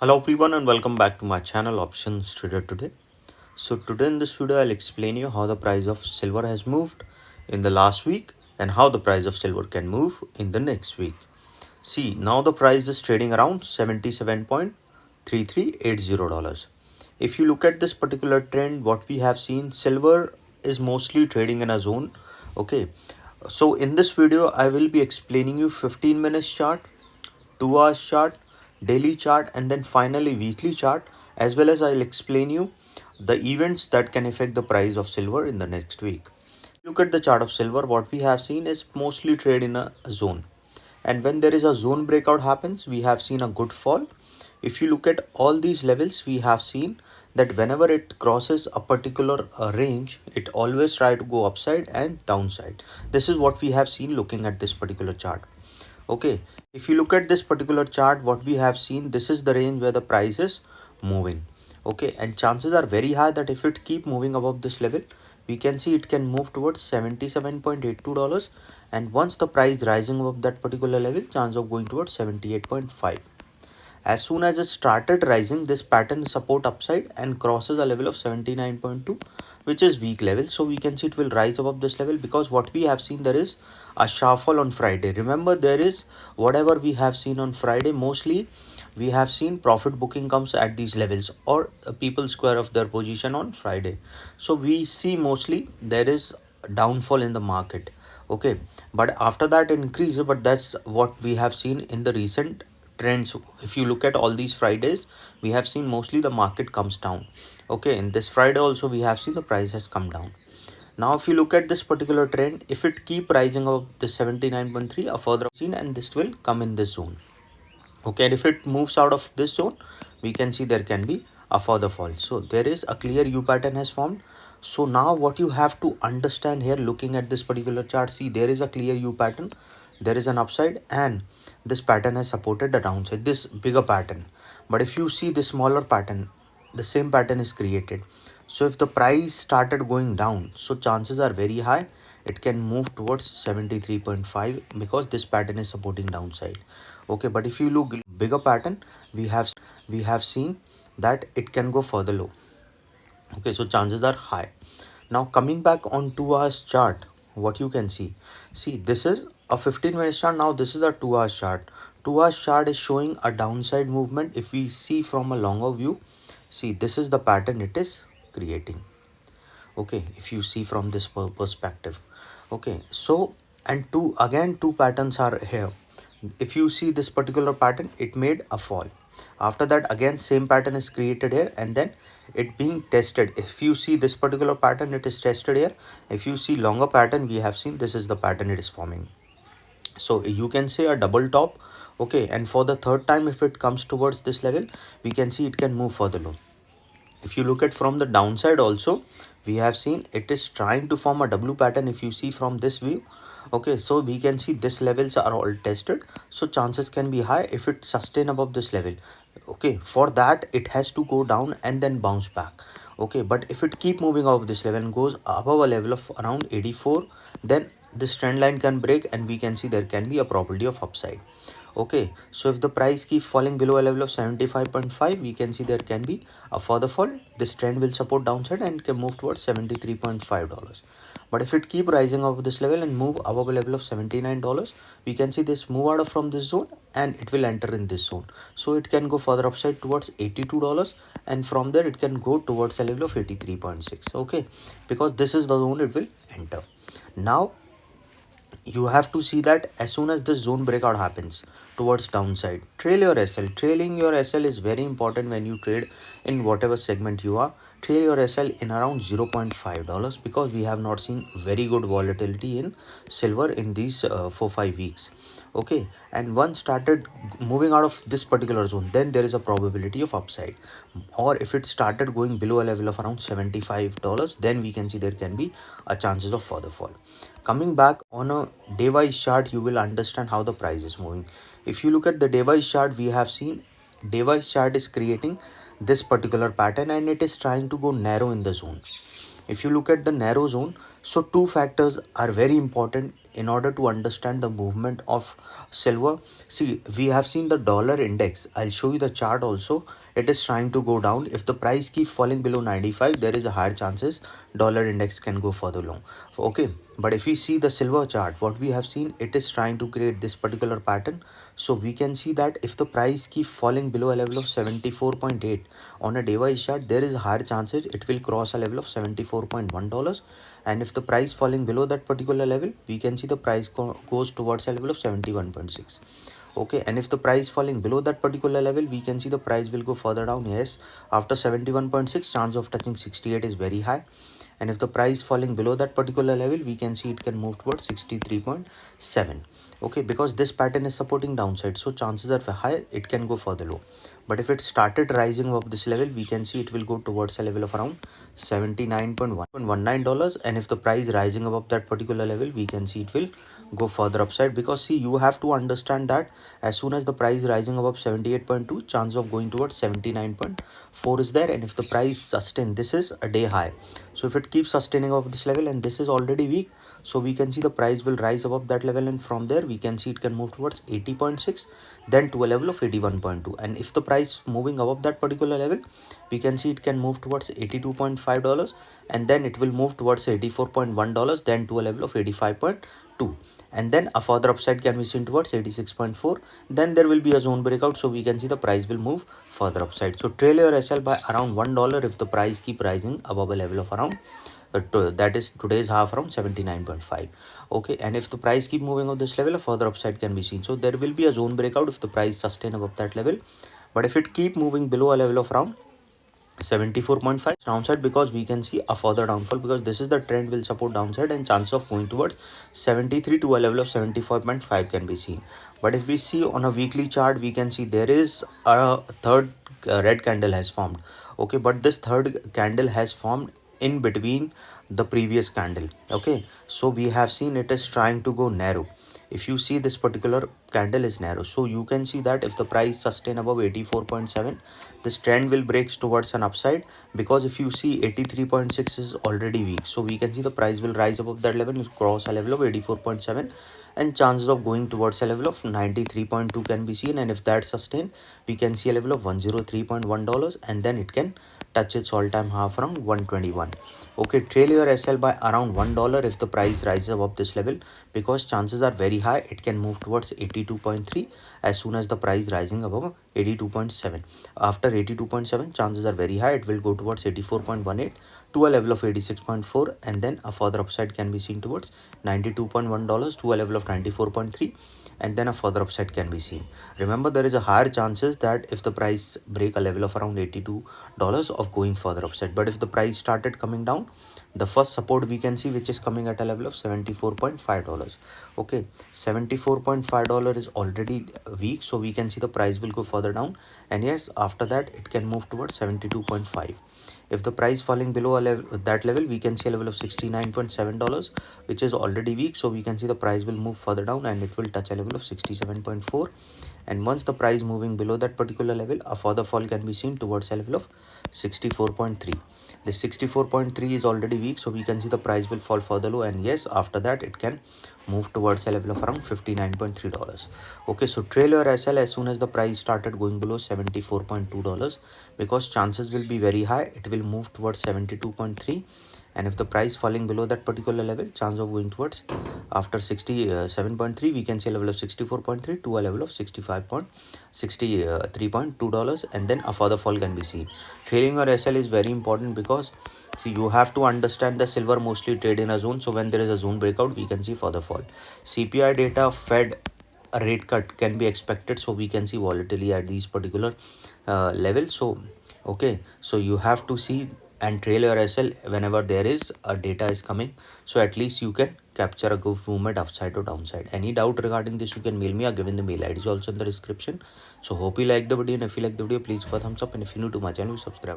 Hello everyone and welcome back to my channel Options Trader Today. So today in this video I'll explain you how the price of silver has moved in the last week and how the price of silver can move in the next week. See, now the price is trading around $77.3380. If you look at this particular trend, what we have seen, silver is mostly trading in a zone. Okay, so in this video I will be explaining you 15 minutes chart, 2 hours chart, daily chart, and then finally weekly chart, as well as I'll explain you the events that can affect the price of silver in the next week. Look at the chart of silver. What we have seen is mostly trade in a zone, and when there is a zone breakout happens, we have seen a good fall. If you look at all these levels, we have seen that whenever it crosses a particular range, it always try to go upside and downside. This is what we have seen looking at this particular chart. Okay, if you look at this particular chart, what we have seen, this is the range where the price is moving. Okay, and chances are very high that if it keep moving above this level, we can see it can move towards $77.82, and once the price rising above that particular level, chance of going towards 78.5. As soon as it started rising, this pattern support upside and crosses a level of 79.2, which is weak level. So we can see it will rise above this level, because what we have seen, there is a sharp fall on Friday. Remember, there is whatever we have seen on Friday, mostly we have seen profit booking comes at these levels, or people square of their position on Friday. So we see mostly there is downfall in the market. Okay, but after that increase, but that's what we have seen in the recent trends. If you look at all these Fridays, we have seen mostly the market comes down. Okay, in this Friday also we have seen the price has come down. Now if you look at this particular trend, if it keep rising up the 79.3, a further seen, and this will come in this zone. Okay, and if it moves out of this zone, we can see there can be a further fall. So there is a clear U pattern has formed. So now what you have to understand here, looking at this particular chart, see, there is a clear U pattern, there is an upside, and this pattern has supported the downside, this bigger pattern. But if you see this smaller pattern, the same pattern is created. So if the price started going down, so chances are very high it can move towards 73.5, because this pattern is supporting downside. Okay, but if you look bigger pattern, we have seen that it can go further low. Okay, so chances are high. Now coming back on 2 hours chart, what you can see, this is a 15 minutes chart. Now this is a 2 hours chart. 2 hours chart is showing a downside movement. If we see from a longer view, see, this is the pattern it is creating. Okay, if you see from this perspective. Okay, so, and two patterns are here. If you see this particular pattern, it made a fall. After that, again same pattern is created here, and then it being tested. If you see this particular pattern, it is tested here. If you see longer pattern, we have seen this is the pattern it is forming. So you can say a double top. Okay, and for the third time, if it comes towards this level, we can see it can move further low. If you look at from the downside also, we have seen it is trying to form a W pattern. If you see from this view, okay, so we can see this levels are all tested, so chances can be high if it sustain above this level. Okay, for that it has to go down and then bounce back. Okay, but if it keep moving above this level and goes above a level of around 84, then this trend line can break, and we can see there can be a probability of upside. Okay, so if the price keeps falling below a level of 75.5, we can see there can be a further fall. This trend will support downside and can move towards $73.5. But if it keep rising above this level and move above a level of $79, we can see this move out of from this zone, and it will enter in this zone. So it can go further upside towards $82, and from there it can go towards a level of 83.6. Okay, because this is the zone it will enter. Now you have to see that as soon as this zone breakout happens towards downside, trail your SL. Trailing your SL is very important when you trade in whatever segment you are. Trail your SL in around $0.5, because we have not seen very good volatility in silver in these 4-5 weeks. Okay, and once started moving out of this particular zone, then there is a probability of upside. Or if it started going below a level of around $75, then we can see there can be a chances of further fall. Coming back on a day wise chart, you will understand how the price is moving. If you look at the day wise chart, we have seen day wise chart is creating this particular pattern, and it is trying to go narrow in the zone. If you look at the narrow zone, so two factors are very important in order to understand the movement of silver, see, we have seen the dollar index. I'll show you the chart also. It is trying to go down. If the price keeps falling below 95, there is a higher chances dollar index can go further long. Okay, but if we see the silver chart, what we have seen, it is trying to create this particular pattern. So we can see that if the price keeps falling below a level of 74.8 on a day wise chart, there is a higher chances it will cross a level of $74.1. And if the price falling below that particular level, we can see the price goes towards a level of 71.6. Okay, and if the price falling below that particular level, we can see the price will go further down. Yes, after 71.6, chance of touching 68 is very high. And if the price falling below that particular level, we can see it can move towards 63.7. Okay, because this pattern is supporting downside, so chances are high it can go further low. But if it started rising above this level, we can see it will go towards a level of around $79.19. And if the price rising above that particular level, we can see it will go further upside, because see, you have to understand that as soon as the price rising above 78.2, chance of going towards 79.4 is there. And if the price sustain, this is a day high, so if it keeps sustaining above this level, and this is already weak, so we can see the price will rise above that level, and from there we can see it can move towards 80.6, then to a level of 81.2. And if the price moving above that particular level, we can see it can move towards $82.5, and then it will move towards $84.1, then to a level of 85.2, and then a further upside can be seen towards 86.4. Then there will be a zone breakout, so we can see the price will move further upside. So trail your SL by around $1 if the price keep rising above a level of around that is today's half around 79.5. Okay, and if the price keep moving on this level, a further upside can be seen. So there will be a zone breakout if the price sustain above that level. But if it keep moving below a level of around 74.5 downside, because we can see a further downfall, because this is the trend will support downside, and chance of going towards 73 to a level of 75.5 can be seen. But if we see on a weekly chart, we can see there is a third red candle has formed. Okay, but this third candle has formed in between the previous candle. Okay, so we have seen it is trying to go narrow. If you see, this particular candle is narrow, so you can see that if the price sustain above 84.7, this trend will break towards an upside, because if you see 83.6 is already weak, so we can see the price will rise above that level, cross a level of 84.7, and chances of going towards a level of 93.2 can be seen. And if that sustain, we can see a level of $103.1, and then it can touch its all-time half around 121. Okay, trail your SL by around $1 if the price rises above this level, because chances are very high it can move towards 82.3 as soon as the price rising above 82.7. After 82.7, chances are very high it will go towards 84.18 to a level of 86.4, and then a further upside can be seen towards $92.1 to a level of 94.3, and then a further upside can be seen. Remember, there is a higher chances that if the price break a level of around $82 of going further upside. But if the price started coming down, the first support we can see, which is coming at a level of $74.5. Okay, $74.5 is already weak, so we can see the price will go further down, and yes, after that it can move towards 72.5. If the price falling below a level, that level, we can see a level of $69.7, which is already weak, so we can see the price will move further down, and it will touch a level of 67.4. And once the price moving below that particular level, a further fall can be seen towards a level of 64.3. This 64.3 is already weak, so we can see the price will fall further low, and yes, after that it can move towards a level of around $59.3. Okay, so trail your SL as soon as the price started going below $74.2, because chances will be very high it will move towards 72.3. And if the price falling below that particular level, chance of going towards after 67.3, we can see a level of 64.3 to a level of $63.2, and then a further fall can be seen. Trailing your SL is very important, because see, you have to understand the silver mostly trade in a zone, so when there is a zone breakout, we can see further fall. CPI data, Fed a rate cut can be expected, so we can see volatility at these particular levels. So okay, so you have to see and trail your SL whenever there is a data is coming, so at least you can capture a good movement upside or downside. Any doubt regarding this, you can mail me, or given the mail ID is also in the description. So hope you like the video, and if you like the video, please give a thumbs up, and if you're new to my channel, subscribe.